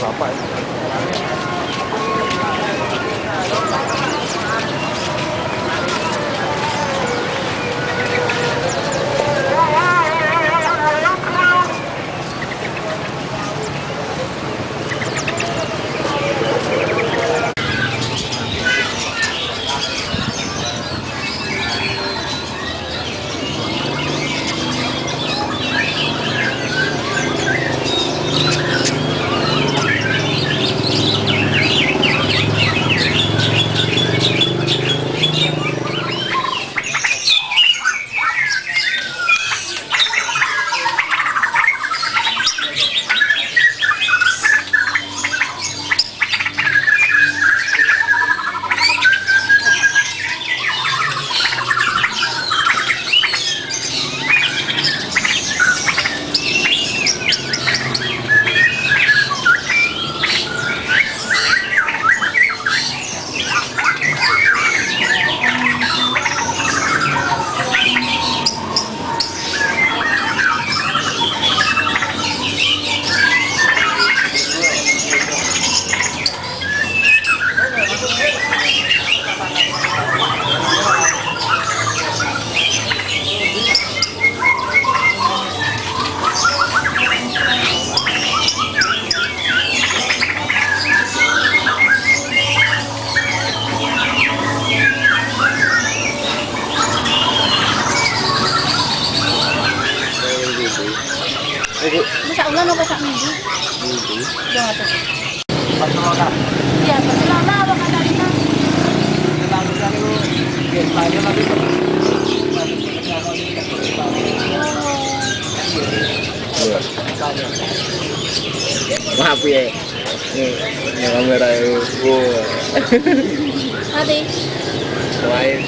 bapak. Masa ulan apa sak minggu? Minggu. Jangan tuh. Barcelona. Iya, Barcelona apa Catalina? Lalu kan itu Spanyol tapi iya. Maaf ya. Ini kamera itu. Wah. Ate. Lain.